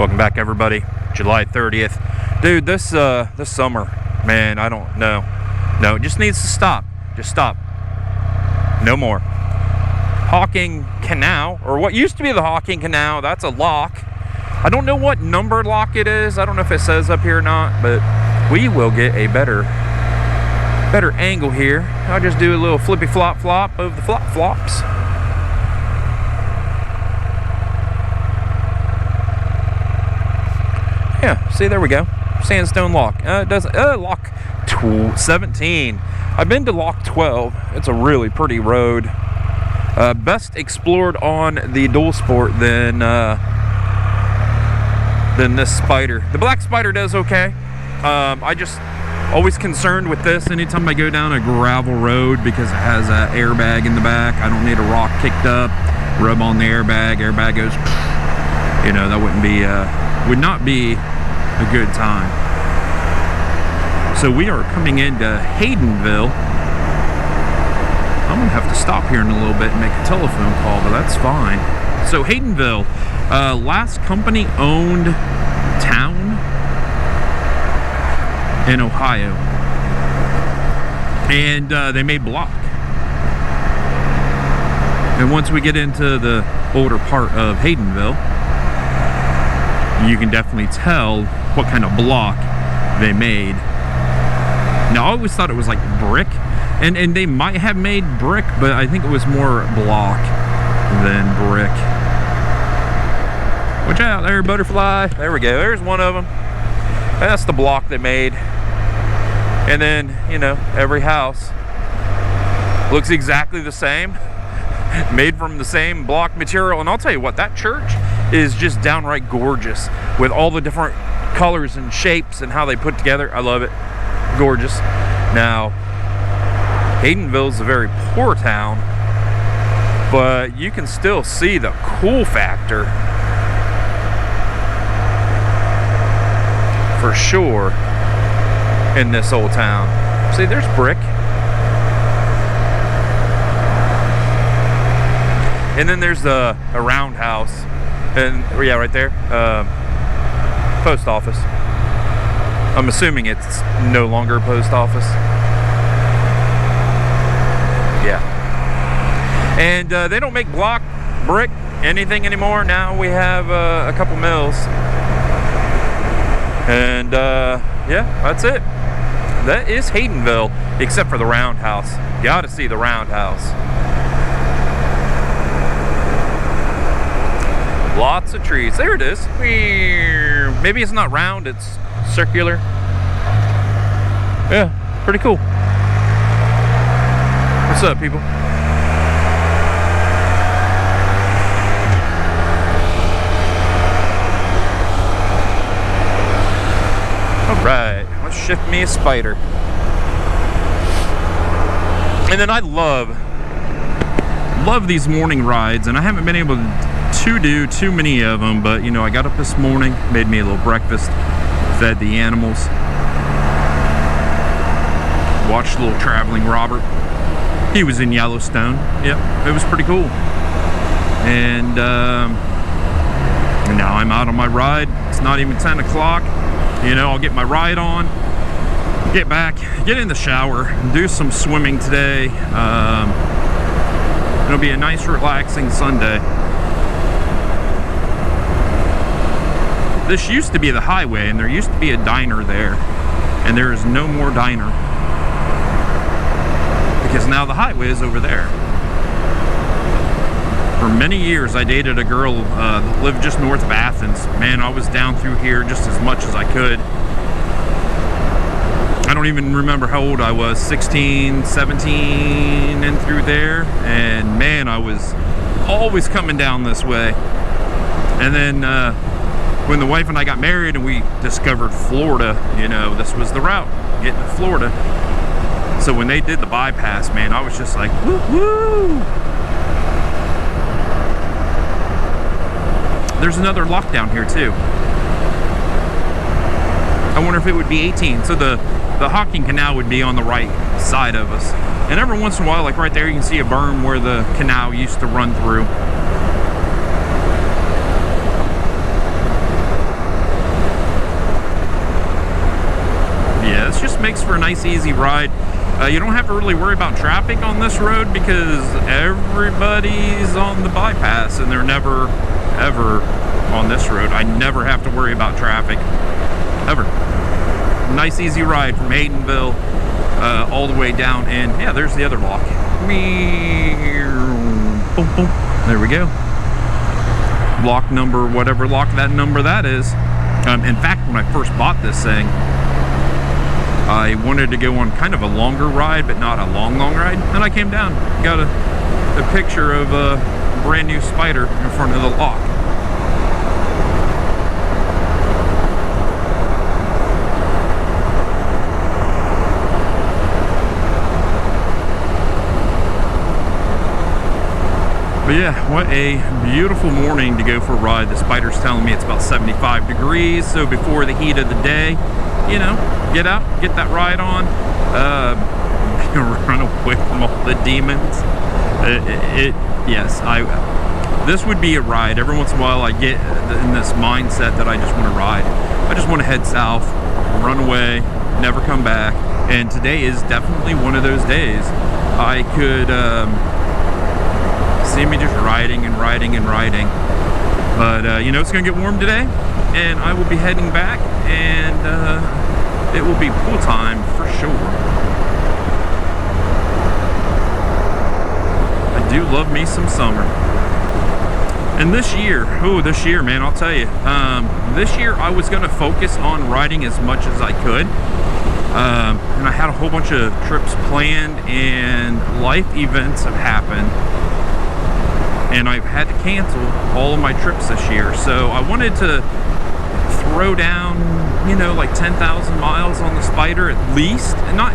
Welcome back, everybody. July 30th. Dude, this summer, man, I don't know. No, it just needs to stop. Just stop. No more. Hocking Canal, or what used to be the Hocking Canal, that's a lock. I don't know what number lock it is. I don't know if it says up here or not, but we will get a better angle here. I'll just do a little flippy flop flop of the flop flops. Yeah, see, there we go. Sandstone lock. It doesn't. Lock 17. I've been to lock 12. It's a really pretty road. Best explored on the dual sport than this spider. The black spider does okay. I just always concerned with this anytime I go down a gravel road because it has an airbag in the back. I don't need a rock kicked up, rub on the airbag goes, you know, that would not be a good time. So we are coming into Haydenville. I'm gonna have to stop here in a little bit and make a telephone call, but that's fine. So Haydenville, last company owned town in Ohio, and they made block. And once we get into the older part of Haydenville, you can definitely tell what kind of block they made. Now, I always thought it was like brick, and they might have made brick, but I think it was more block than brick. Watch out there, butterfly. There we go. There's one of them. That's the block they made. And then, you know, every house looks exactly the same, made from the same block material. And I'll tell you what, that church is just downright gorgeous with all the different colors and shapes and how they put together. I love it. Gorgeous. Now, Haydenville is a very poor town, but you can still see the cool factor for sure in this old town. See, there's brick. And then there's a roundhouse. And yeah, right there, post office. I'm assuming it's no longer a post office. Yeah. And they don't make block, brick, anything anymore. Now we have a couple mills. And yeah, that's it. That is Haydenville, except for the roundhouse. You ought to see the roundhouse. Lots of trees. There it is. Maybe it's not round, it's circular. Yeah, pretty cool. What's up, people? All right, let's shift me a spider. And then I love these morning rides, and I haven't been able to do too many of them, but you know, I got up this morning, made me a little breakfast, fed the animals, watched little traveling Robert. He was in Yellowstone. Yep, it was pretty cool. And now I'm out on my ride. It's not even 10 o'clock. You know, I'll get my ride on, get back, get in the shower, and do some swimming today. It'll be a nice relaxing Sunday. This used to be the highway, and there used to be a diner there, and there is no more diner because now the highway is over there. For many years I dated a girl that lived just north of Athens. Man, I was down through here just as much as I could. I don't even remember how old I was, 16, 17 and through there, and man, I was always coming down this way. And then when the wife and I got married and we discovered Florida, you know, this was the route, getting to Florida. So when they did the bypass, man, I was just like, woo woo. There's another lockdown here too. I wonder if it would be 18. So the Hocking Canal would be on the right side of us. And every once in a while, like right there, you can see a berm where the canal used to run through. just makes for a nice, easy ride. You don't have to really worry about traffic on this road because everybody's on the bypass, and they're never, ever on this road. I never have to worry about traffic, ever. Nice, easy ride from Haydenville all the way down, and yeah, there's the other lock. Boom, boom. There we go. Lock number, whatever lock that number that is. In fact, when I first bought this thing, I wanted to go on kind of a longer ride, but not a long ride. And I came down, got a picture of a brand new Spider in front of the lock. But yeah, what a beautiful morning to go for a ride. The Spider's telling me it's about 75 degrees, so before the heat of the day, you know, get out, get that ride on, run away from all the demons. Yes, this would be a ride. Every once in a while I get in this mindset that I just want to ride. I just want to head south, run away, never come back, and today is definitely one of those days. I could see me just riding and riding and riding, but you know, it's gonna get warm today, and I will be heading back, and it will be pool time for sure. I do love me some summer. And this year, man, I'll tell you, this year I was gonna focus on riding as much as I could, and I had a whole bunch of trips planned, and life events have happened, and I've had to cancel all of my trips this year. So I wanted to throw down, you know, like 10,000 miles on the Spider at least. And not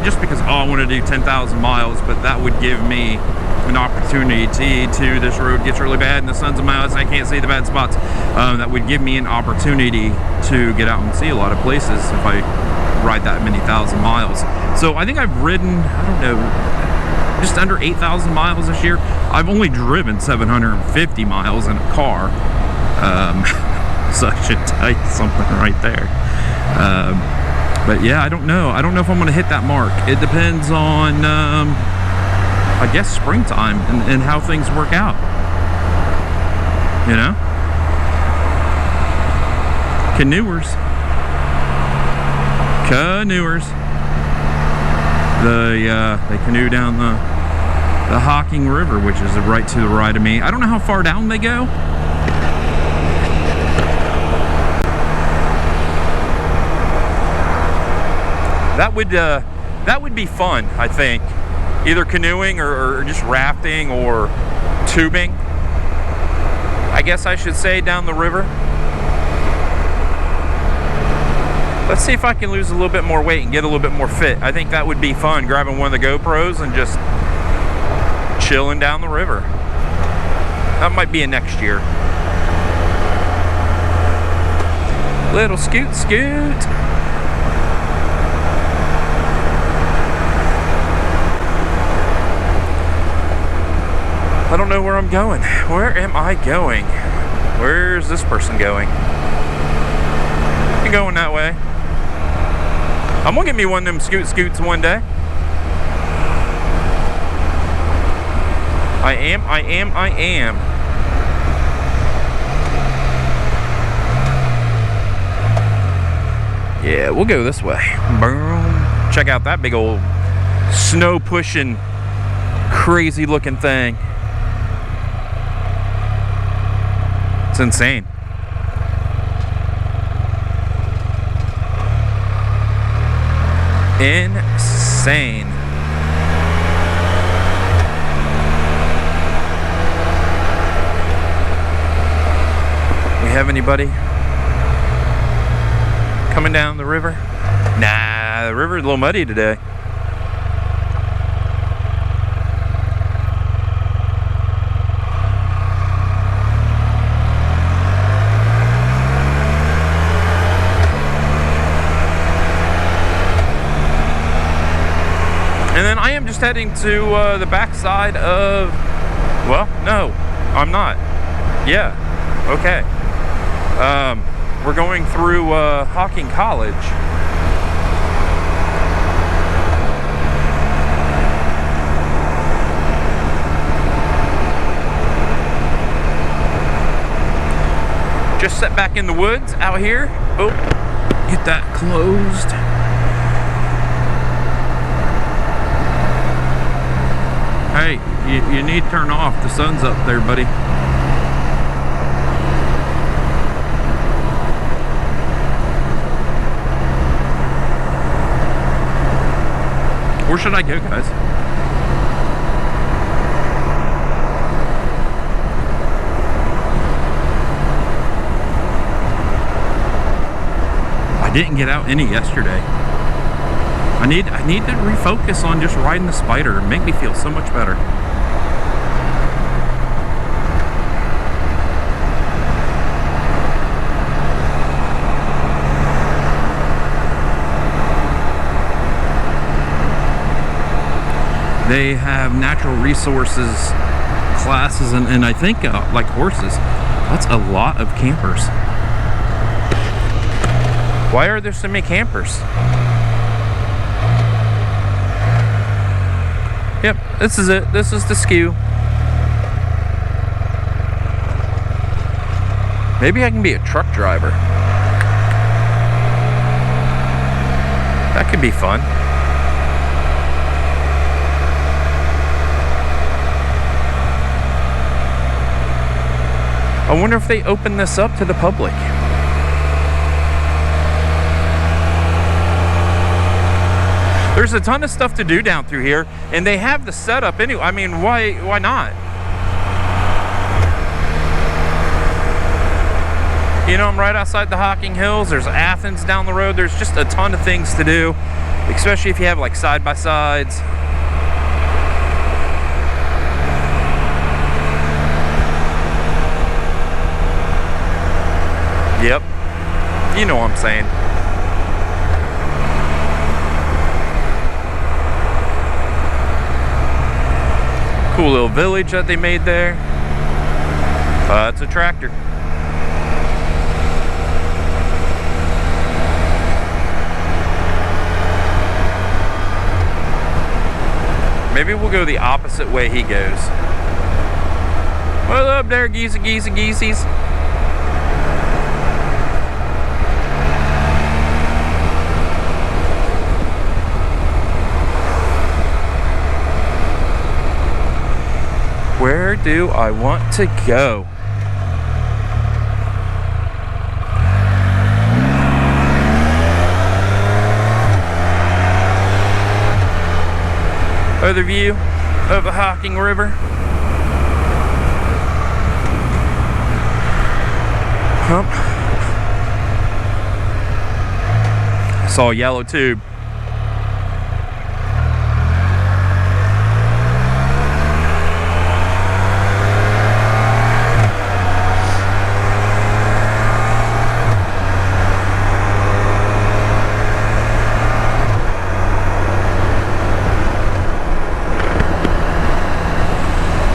just because, oh, I want to do 10,000 miles, but that would give me an opportunity to, this road gets really bad and the sun's in my eyes and I can't see the bad spots. That would give me an opportunity to get out and see a lot of places if I ride that many thousand miles. So I think I've ridden, I don't know, just under 8,000 miles this year. I've only driven 750 miles in a car. So I should tell you something right there. But yeah, I don't know. I don't know if I'm gonna hit that mark. It depends on, I guess, springtime and how things work out. You know? Canoers. They canoe down the Hocking River, which is right to the right of me. I don't know how far down they go. That would be fun, I think. Either canoeing or just rafting or tubing, I guess I should say, down the river. Let's see if I can lose a little bit more weight and get a little bit more fit. I think that would be fun, grabbing one of the GoPros and just chilling down the river. That might be a next year. Little scoot. I don't know where I'm going. Where am I going? Where's this person going? You're going that way. I'm gonna get me one of them scoots one day. I am. Yeah, we'll go this way. Boom. Check out that big old snow pushing, crazy looking thing. It's insane. Insane. We have anybody coming down the river? Nah, the river's a little muddy today. And then I am just heading to the backside of, well, no, I'm not. Yeah, okay. We're going through Hocking College. just set back in the woods out here. Oh, get that closed. Hey, you need to turn off. The sun's up there, buddy. Where should I go, guys? I didn't get out any yesterday. I need to refocus on just riding the Spider and make me feel so much better. They have natural resources classes and I think like horses. That's a lot of campers. Why are there so many campers? Yep, this is it. This is the skew. Maybe I can be a truck driver. That could be fun. I wonder if they open this up to the public. There's a ton of stuff to do down through here, and they have the setup anyway. I mean, why not? You know, I'm right outside the Hocking Hills. There's Athens down the road. There's just a ton of things to do, especially if you have like side-by-sides. Yep, you know what I'm saying. Cool little village that they made there. It's a tractor. Maybe we'll go the opposite way he goes. What's up there, geesies? Where do I want to go? Other view of the Hocking River. I saw a yellow tube.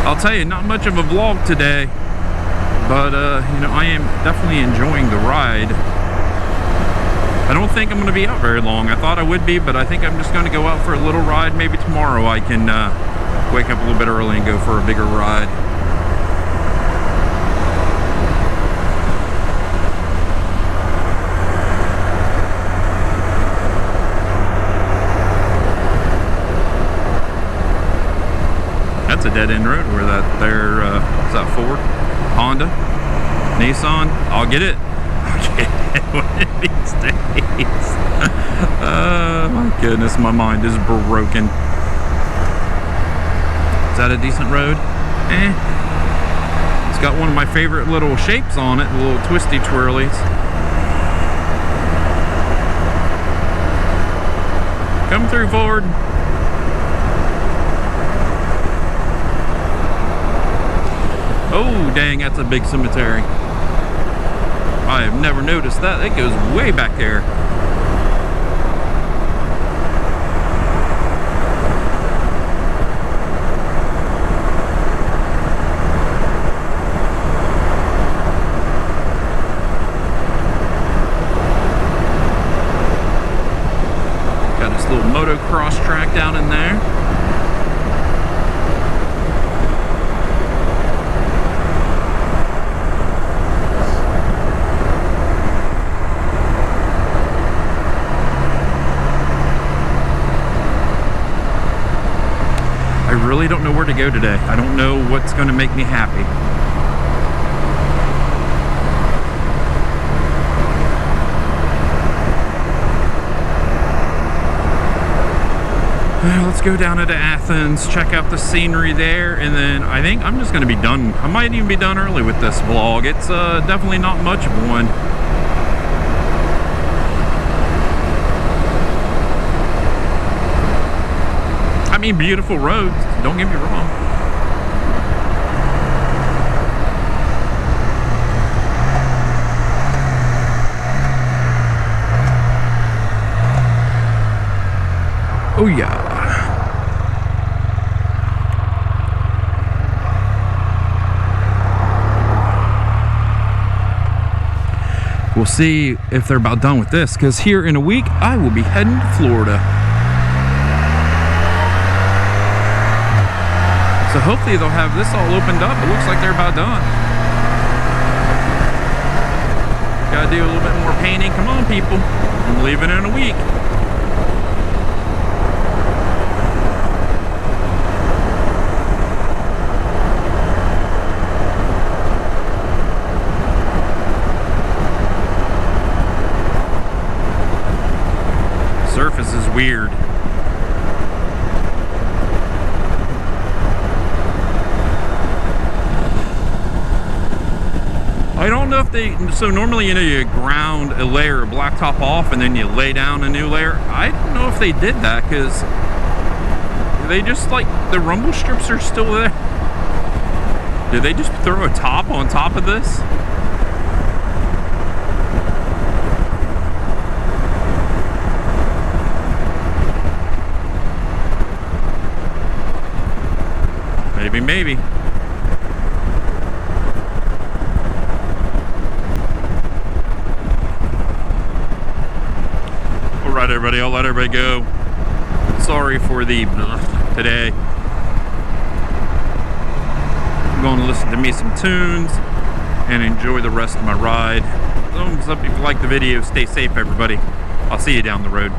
I'll tell you, not much of a vlog today, but you know, I am definitely enjoying the ride. I don't think I'm going to be out very long. I thought I would be, but I think I'm just going to go out for a little ride. Maybe tomorrow I can wake up a little bit early and go for a bigger ride. That's a dead-end road where that there, is that Ford? Honda? Nissan? I'll get it. I'll get it one of these days. My goodness, my mind is broken. Is that a decent road? It's got one of my favorite little shapes on it, the little twisty twirlies. Come through, Ford. Oh, dang, that's a big cemetery. I have never noticed that. It goes way back there. Got this little motocross track down in there. to go today. I don't know what's going to make me happy. Let's go down into Athens, check out the scenery there, and then I think I'm just going to be done. I might even be done early with this vlog. It's definitely not much of one. I mean, beautiful roads, don't get me wrong. Oh yeah. We'll see if they're about done with this, because here in a week, I will be heading to Florida. So hopefully they'll have this all opened up. It looks like they're about done. Gotta do a little bit more painting. Come on, people. I'm leaving in a week. Surface is weird. I don't know if they, so normally, you know, you ground a layer of blacktop off and then you lay down a new layer. I don't know if they did that, because they just, like, the rumble strips are still there. Did they just throw a top on top of this? Maybe. All right, everybody, I'll let everybody go. Sorry for the today. I'm going to listen to me some tunes and enjoy the rest of my ride. Thumbs up if you like the video. Stay safe, everybody. I'll see you down the road.